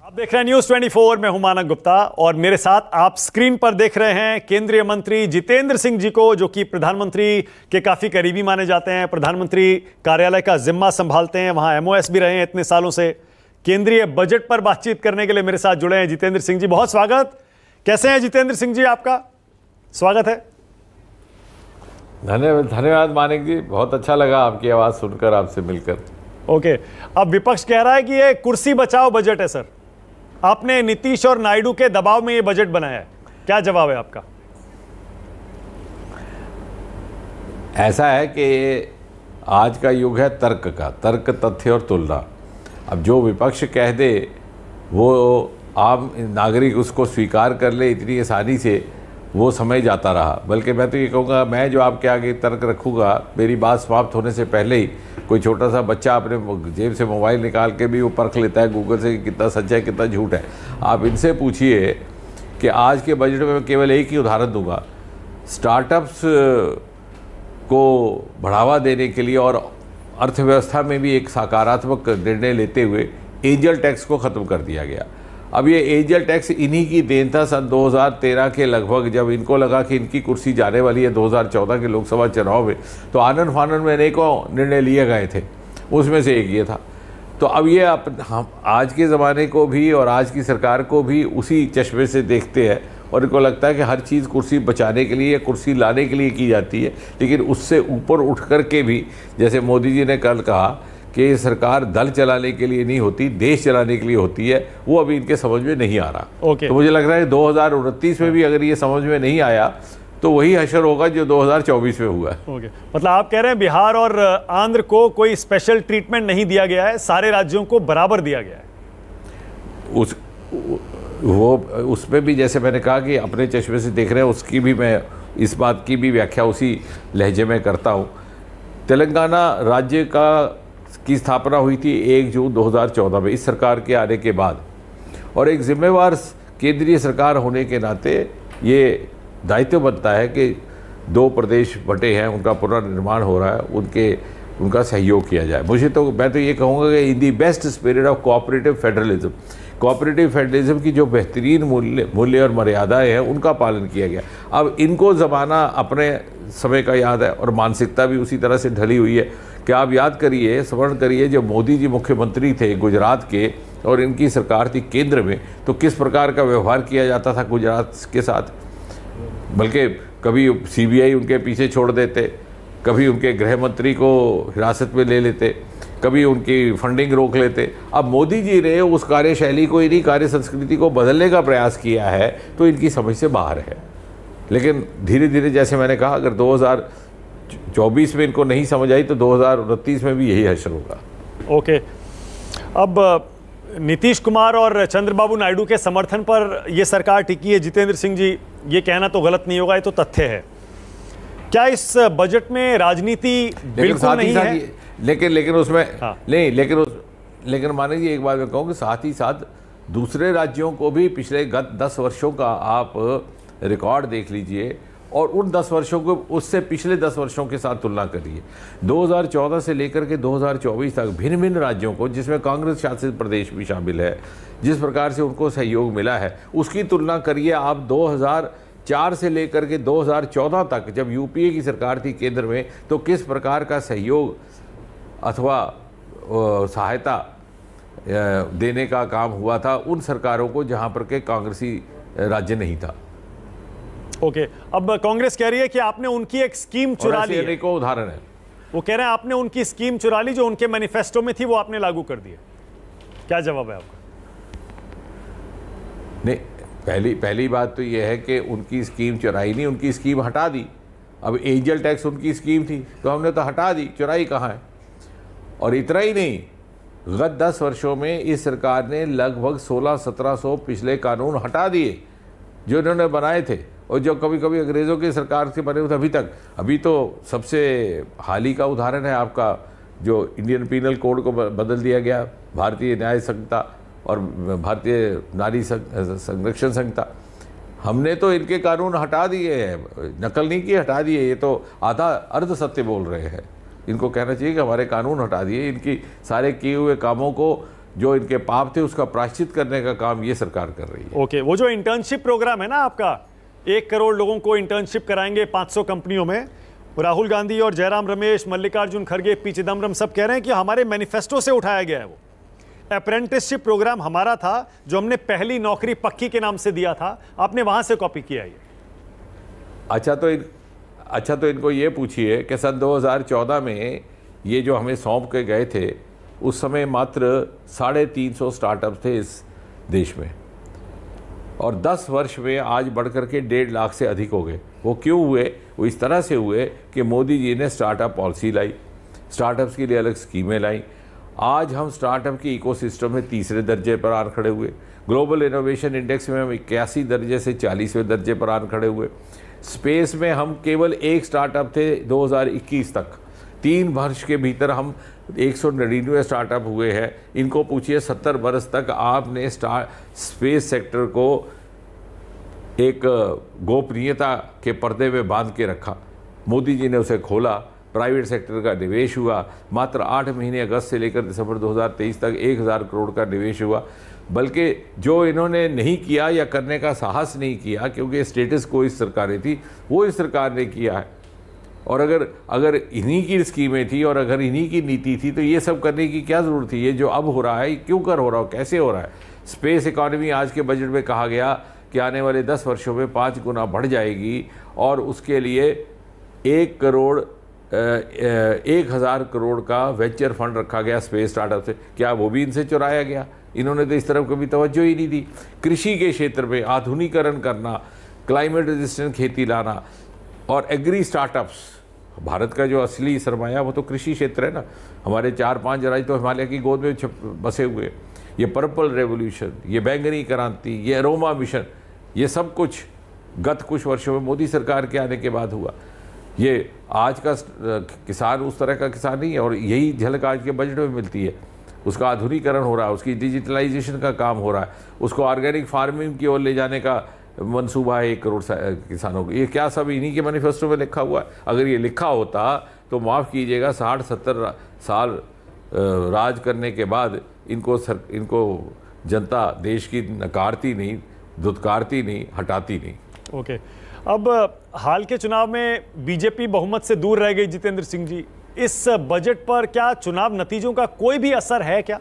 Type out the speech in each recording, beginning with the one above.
आप देख रहे हैं न्यूज 24। मैं हूं मानक गुप्ता और मेरे साथ आप स्क्रीन पर देख रहे हैं केंद्रीय मंत्री जितेंद्र सिंह जी को, जो कि प्रधानमंत्री के काफी करीबी माने जाते हैं। प्रधानमंत्री कार्यालय का जिम्मा संभालते हैं, वहां एमओएस भी रहे हैं इतने सालों से। केंद्रीय बजट पर बातचीत करने के लिए मेरे साथ जुड़े हैं जितेंद्र सिंह जी। बहुत स्वागत। कैसे हैं जितेंद्र सिंह जी? आपका स्वागत है। धन्यवाद मानिक जी, बहुत अच्छा लगा आपकी आवाज सुनकर, आपसे मिलकर। ओके, अब विपक्ष कह रहा है कि ये कुर्सी बचाओ बजट है। सर, आपने नीतीश और नायडू के दबाव में ये बजट बनाया है, क्या जवाब है आपका? ऐसा है कि आज का युग है तर्क का, तर्क, तथ्य और तुलना। अब जो विपक्ष कह दे वो आम नागरिक उसको स्वीकार कर ले इतनी आसानी से, वो समय जाता रहा। बल्कि मैं तो ये कहूँगा, मैं जो आपके आगे तर्क रखूँगा, मेरी बात समाप्त होने से पहले ही कोई छोटा सा बच्चा अपने जेब से मोबाइल निकाल के भी वो परख लेता है गूगल से कि कितना सच है कितना झूठ है। आप इनसे पूछिए कि आज के बजट में मैं केवल एक ही उदाहरण दूंगा। स्टार्टअप्स को बढ़ावा देने के लिए और अर्थव्यवस्था में भी एक सकारात्मक निर्णय लेते हुए एंजल टैक्स को ख़त्म कर दिया गया। अब ये एंजल टैक्स इन्हीं की देन था सन 2013 के लगभग, जब इनको लगा कि इनकी कुर्सी जाने वाली है 2014 के लोकसभा चुनाव में, तो आनन फानन में अनेकों निर्णय लिए गए थे, उसमें से एक ये था। तो अब ये हम आज के ज़माने को भी और आज की सरकार को भी उसी चश्मे से देखते हैं और इनको लगता है कि हर चीज़ कुर्सी बचाने के लिए या कुर्सी लाने के लिए की जाती है। लेकिन उससे ऊपर उठ कर के भी, जैसे मोदी जी ने कल कहा कि सरकार दल चलाने के लिए नहीं होती, देश चलाने के लिए होती है, वो अभी इनके समझ में नहीं आ रहा। तो मुझे लग रहा है 2029 में भी अगर ये समझ में नहीं आया तो वही हशर होगा जो 2024 में हुआ है। मतलब आप कह रहे हैं बिहार और आंध्र को कोई स्पेशल ट्रीटमेंट नहीं दिया गया है, सारे राज्यों को बराबर दिया गया है। उसमें भी जैसे मैंने कहा कि अपने चश्मे से देख रहे हैं, उसकी भी मैं इस बात की भी व्याख्या उसी लहजे में करता हूँ। तेलंगाना राज्य की स्थापना हुई थी 1 जून 2014 में इस सरकार के आने के बाद, और एक जिम्मेवार केंद्रीय सरकार होने के नाते ये दायित्व बनता है कि 2 प्रदेश बटे हैं, उनका पुनर्निर्माण हो रहा है, उनका सहयोग किया जाए। मैं तो ये कहूँगा कि in the best spirit of cooperative federalism, cooperative federalism की जो बेहतरीन मूल्य और मर्यादाएं हैं उनका पालन किया गया। अब इनको ज़माना अपने समय का याद है और मानसिकता भी उसी तरह से ढली हुई है कि आप याद करिए, स्मरण करिए, जब मोदी जी मुख्यमंत्री थे गुजरात के और इनकी सरकार थी केंद्र में, तो किस प्रकार का व्यवहार किया जाता था गुजरात के साथ। बल्कि कभी सीबीआई उनके पीछे छोड़ देते, कभी उनके गृह मंत्री को हिरासत में ले लेते, कभी उनकी फंडिंग रोक लेते। अब मोदी जी ने उस कार्यशैली को, इन्हीं कार्य संस्कृति को बदलने का प्रयास किया है, तो इनकी समझ से बाहर है। लेकिन धीरे धीरे, जैसे मैंने कहा, अगर 2024 में इनको नहीं समझ आई तो 2029 में भी यही हश्र होगा। ओके, अब नीतीश कुमार और चंद्रबाबू नायडू के समर्थन पर यह सरकार टिकी है। जितेंद्र सिंह जी, ये कहना तो गलत नहीं होगा, ये तो तथ्य है। क्या इस बजट में राजनीति बिल्कुल नहीं है? लेकिन उसमें नहीं, लेकिन मानिए जी, एक बात मैं कहूँ कि साथ ही साथ दूसरे राज्यों को भी पिछले गत 10 वर्षों का आप रिकॉर्ड देख लीजिए और उन 10 वर्षों को उससे पिछले 10 वर्षों के साथ तुलना करिए। 2014 से लेकर के 2024 तक भिन्न भिन्न राज्यों को, जिसमें कांग्रेस शासित प्रदेश भी शामिल है, जिस प्रकार से उनको सहयोग मिला है, उसकी तुलना करिए आप 2004 से लेकर के 2014 तक, जब यूपीए की सरकार थी केंद्र में, तो किस प्रकार का सहयोग अथवा सहायता देने का काम हुआ था उन सरकारों को जहां पर के कांग्रेसी राज्य नहीं था। ओके, अब कांग्रेस कह रही है कि आपने उनकी एक स्कीम चुरा ली है। को उदाहरण है, वो कह रहे हैं आपने उनकी स्कीम चुरा ली, जो उनके मैनिफेस्टो में थी वो आपने लागू कर दी है। क्या जवाब है आपका? नहीं, पहली बात तो यह है कि उनकी स्कीम चुराई नहीं, उनकी स्कीम हटा दी। अब एंजल टैक्स उनकी स्कीम थी तो हमने तो हटा दी, चुराई कहाँ है? और इतना ही नहीं, गत 10 वर्षों में इस सरकार ने लगभग 1600-1700 पिछले कानून हटा दिए जो इन्होंने बनाए थे और जो कभी कभी अंग्रेज़ों की सरकार से बने हुए थे। अभी तो सबसे हाल ही का उदाहरण है आपका, जो इंडियन पीनल कोड को बदल दिया गया, भारतीय न्याय संहिता और भारतीय नारी संरक्षण संहिता। हमने तो इनके कानून हटा दिए हैं, नकल नहीं की, हटा दिए। ये तो आधा अर्ध सत्य बोल रहे हैं। इनको कहना चाहिए कि हमारे कानून हटा दिए, इनकी सारे किए हुए कामों को जो इनके पाप थे उसका प्रायश्चित करने का काम ये सरकार कर रही है। ओके, वो जो इंटर्नशिप प्रोग्राम है ना आपका, 1 करोड़ लोगों को इंटर्नशिप कराएंगे 500 कंपनियों में, राहुल गांधी और जयराम रमेश, मल्लिकार्जुन खड़गे, पी चिदम्बरम सब कह रहे हैं कि हमारे मैनिफेस्टो से उठाया गया है। वो अप्रेंटिसशिप प्रोग्राम हमारा था जो हमने पहली नौकरी पक्की के नाम से दिया था, आपने वहां से कॉपी किया है। अच्छा तो इनको ये पूछिए कि सन 2014 में ये जो हमें सौंप के गए थे, उस समय मात्र 350 स्टार्टअप थे इस देश में, और 10 वर्ष में आज बढ़कर के 1.5 लाख से अधिक हो गए। वो क्यों हुए? वो इस तरह से हुए कि मोदी जी ने स्टार्टअप पॉलिसी लाई, स्टार्टअप्स के लिए अलग स्कीमें लाई। आज हम स्टार्टअप की इकोसिस्टम में 3रे दर्जे पर आन खड़े हुए। ग्लोबल इनोवेशन इंडेक्स में हम 81 दर्जे से 40वें दर्जे पर आन खड़े हुए। स्पेस में हम केवल 1 स्टार्टअप थे 2021 तक। 3 वर्ष के भीतर हम 199 स्टार्टअप हुए हैं। इनको पूछिए 70 वर्ष तक आपने स्पेस सेक्टर को एक गोपनीयता के पर्दे में बांध के रखा। मोदी जी ने उसे खोला, प्राइवेट सेक्टर का निवेश हुआ। मात्र 8 महीने अगस्त से लेकर दिसंबर 2023 तक 1000 करोड़ का निवेश हुआ। बल्कि जो इन्होंने नहीं किया या करने का साहस नहीं किया, क्योंकि स्टेटस को इस सरकारें थी, वो इस सरकार ने किया है। और अगर इन्हीं की स्कीमें थी और अगर इन्हीं की नीति थी तो ये सब करने की क्या ज़रूरत थी? ये जो अब हो रहा है क्यों कर हो रहा हो, कैसे हो रहा है? स्पेस इकॉनमी आज के बजट में कहा गया कि आने वाले 10 वर्षों में 5 गुना बढ़ जाएगी, और उसके लिए 1,000 करोड़ का वेंचर फंड रखा गया स्पेस स्टार्टअप से। क्या वो भी इनसे चुराया गया? इन्होंने तो इस तरफ कभी तवज्जो ही नहीं दी। कृषि के क्षेत्र में आधुनिकीकरण करना, क्लाइमेट रेजिस्टेंट खेती लाना और एग्री स्टार्टअप्स। भारत का जो असली सरमाया वो तो कृषि क्षेत्र है ना। हमारे 4-5 राज्य तो हिमालय की गोद में बसे हुए। ये पर्पल रेवोल्यूशन, ये बैंगनी क्रांति, ये अरोमा मिशन, ये सब कुछ गत कुछ वर्षों में मोदी सरकार के आने के बाद हुआ। ये आज का किसान उस तरह का किसान नहीं है, और यही झलक आज के बजट में मिलती है। उसका आधुनिकीकरण हो रहा है, उसकी डिजिटलाइजेशन का काम हो रहा है, उसको ऑर्गेनिक फार्मिंग की ओर ले जाने का मंसूबा है 1 करोड़ किसानों को। ये क्या सब इन्हीं के मैनिफेस्टो में लिखा हुआ है? अगर ये लिखा होता तो माफ़ कीजिएगा 60-70 साल राज करने के बाद इनको जनता देश की नकारती नहीं, धुतकारती नहीं, हटाती नहीं। ओके, अब हाल के चुनाव में बीजेपी बहुमत से दूर रह गई। जितेंद्र सिंह जी, इस बजट पर क्या चुनाव नतीजों का कोई भी असर है क्या?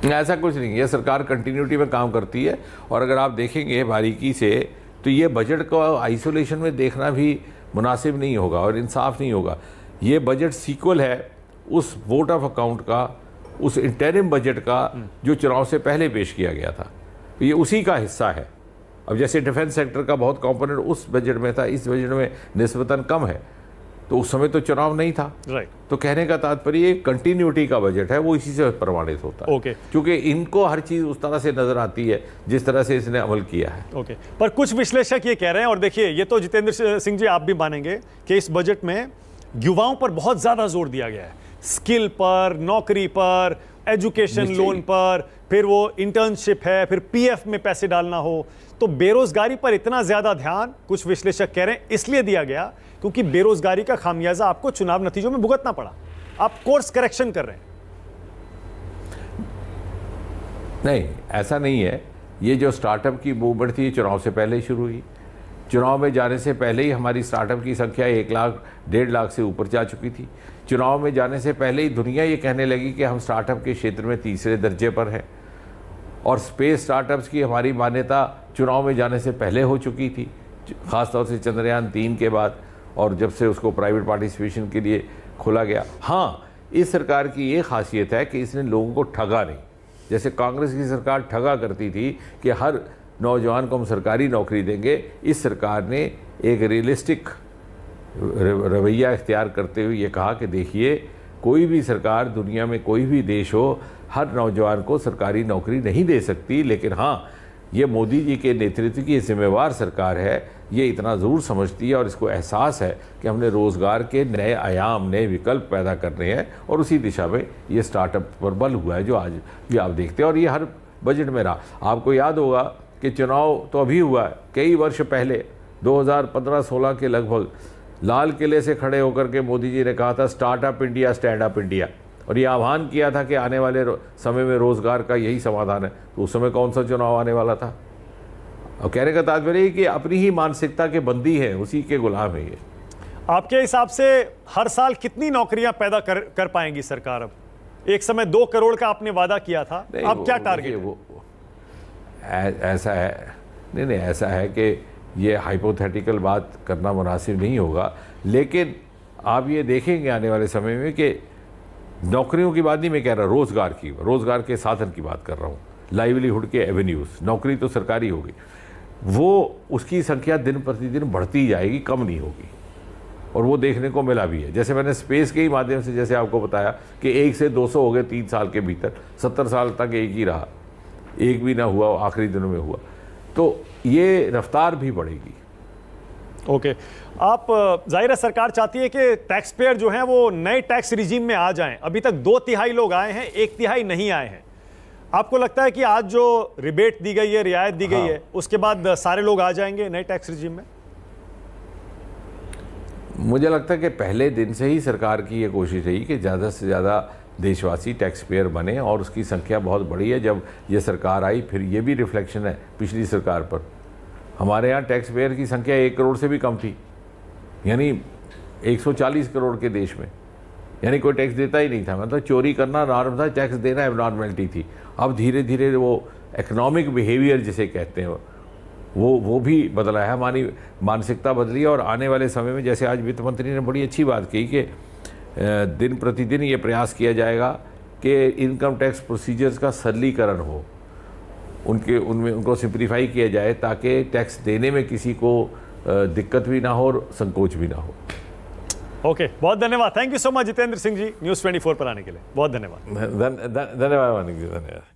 ऐसा कुछ नहीं। ये सरकार कंटिन्यूटी में काम करती है, और अगर आप देखेंगे बारीकी से तो ये बजट को आइसोलेशन में देखना भी मुनासिब नहीं होगा और इंसाफ नहीं होगा। ये बजट सीक्वल है उस वोट ऑफ अकाउंट का, उस इंटरिम बजट का जो चुनाव से पहले पेश किया गया था। ये उसी का हिस्सा है। अब जैसे डिफेंस सेक्टर का बहुत कंपोनेंट उस बजट में था, इस बजट में निस्बतन कम है, तो उस समय तो चुनाव नहीं था। राइट। तो कहने का तात्पर्य कंटिन्यूटी का बजट है, वो इसी से प्रमाणित होता है। ओके। क्योंकि इनको हर चीज़ उस तरह से नजर आती है जिस तरह से इसने अमल किया है। ओके, पर कुछ विश्लेषक ये कह रहे हैं, और देखिए ये तो जितेंद्र सिंह जी आप भी मानेंगे कि इस बजट में युवाओं पर बहुत ज़्यादा जोर दिया गया है, स्किल पर, नौकरी पर, एजुकेशन लोन पर, फिर वो इंटर्नशिप है, फिर पीएफ में पैसे डालना हो। तो बेरोजगारी पर इतना ज्यादा ध्यान कुछ विश्लेषक कह रहे हैं इसलिए दिया गया क्योंकि बेरोजगारी का खामियाजा आपको चुनाव नतीजों में भुगतना पड़ा। आप कोर्स करेक्शन कर रहे हैं। नहीं, ऐसा नहीं है। ये जो स्टार्टअप की मूवमेंट थी चुनाव से पहले ही शुरू हुई। चुनाव में जाने से पहले ही हमारी स्टार्टअप की संख्या 1 लाख 1.5 लाख से ऊपर जा चुकी थी। चुनाव में जाने से पहले ही दुनिया ये कहने लगी कि हम स्टार्टअप के क्षेत्र में 3रे दर्जे पर हैं, और स्पेस स्टार्टअप्स की हमारी मान्यता चुनाव में जाने से पहले हो चुकी थी, ख़ासतौर से चंद्रयान 3 के बाद, और जब से उसको प्राइवेट पार्टिसिपेशन के लिए खोला गया। हाँ, इस सरकार की ये खासियत है कि इसने लोगों को ठगा नहीं। जैसे कांग्रेस की सरकार ठगा करती थी कि हर नौजवान को हम सरकारी नौकरी देंगे, इस सरकार ने एक रियलिस्टिक रवैया इख्तियार करते हुए ये कहा कि देखिए, कोई भी सरकार दुनिया में कोई भी देश हो, हर नौजवान को सरकारी नौकरी नहीं दे सकती, लेकिन हाँ, ये मोदी जी के नेतृत्व की जिम्मेवार सरकार है, ये इतना ज़रूर समझती है और इसको एहसास है कि हमने रोज़गार के नए आयाम, नए विकल्प पैदा करने हैं, और उसी दिशा में ये स्टार्टअप पर बल हुआ है जो आज भी आप देखते हैं, और ये हर बजट में रहा। आपको याद होगा कि चुनाव तो अभी हुआ है, कई वर्ष पहले 2015-16 के लगभग लाल किले से खड़े होकर के मोदी जी ने कहा था startup India, stand up India. और ये आह्वान किया था कि आने वाले समय में रोजगार का यही समाधान है, तो उस समय कौन सा चुनाव आने वाला था? और कहने का तात्पर्य है कि अपनी ही मानसिकता के बंदी हैं, उसी के गुलाम है ये। आपके हिसाब से हर साल कितनी नौकरियां पैदा कर पाएंगी सरकार? अब एक समय 2 करोड़ का आपने वादा किया था, अब क्या टारगेट है? ऐसा है नहीं, ऐसा है कि ये हाइपोथेटिकल बात करना मुनासिब नहीं होगा, लेकिन आप ये देखेंगे आने वाले समय में कि नौकरियों की बात नहीं मैं कह रहा, रोजगार के साधन की बात कर रहा हूँ, लाइवलीहुड के एवेन्यूज। नौकरी तो सरकारी होगी, वो उसकी संख्या दिन प्रतिदिन बढ़ती जाएगी, कम नहीं होगी, और वो देखने को मिला भी है। जैसे मैंने स्पेस के ही माध्यम से जैसे आपको बताया कि 1 से 200 हो गए 3 साल के भीतर, 70 साल तक एक ही रहा, एक भी ना हुआ, आखिरी दिनों में हुआ, तो ये रफ्तार भी बढ़ेगी। ओके, आप जाहिर है सरकार चाहती है कि टैक्स पेयर जो हैं वो नए टैक्स रिजीम में आ जाएं। अभी तक 2/3 लोग आए हैं, 1/3 नहीं आए हैं। आपको लगता है कि आज जो रिबेट दी गई है, रियायत दी गई है, उसके बाद सारे लोग आ जाएंगे नए टैक्स रिजीम में? मुझे लगता है कि पहले दिन से ही सरकार की ये कोशिश रही कि ज़्यादा से ज़्यादा देशवासी टैक्स पेयर बने, और उसकी संख्या बहुत बड़ी है। जब ये सरकार आई, फिर ये भी रिफ्लेक्शन है पिछली सरकार पर। हमारे यहाँ टैक्स पेयर की संख्या 1 करोड़ से भी कम थी, यानी 140 करोड़ के देश में, यानी कोई टैक्स देता ही नहीं था। मतलब चोरी करना नॉर्म था, टैक्स देना एबनॉर्मलिटी थी। अब धीरे धीरे वो इकोनॉमिक बिहेवियर जिसे कहते हैं वो भी बदला है, हमारी मानसिकता बदली है। और आने वाले समय में, जैसे आज वित्त मंत्री ने बड़ी अच्छी बात कही कि दिन प्रतिदिन ये प्रयास किया जाएगा कि इनकम टैक्स प्रोसीजर्स का सरलीकरण हो, उनको सिंप्लीफाई किया जाए, ताकि टैक्स देने में किसी को दिक्कत भी ना हो और संकोच भी ना हो। ओके, बहुत धन्यवाद। Thank you so much Jitendra Singh ji, news 24 पर आने के लिए बहुत धन्यवाद। धन्यवाद मानिक जी, धन्यवाद।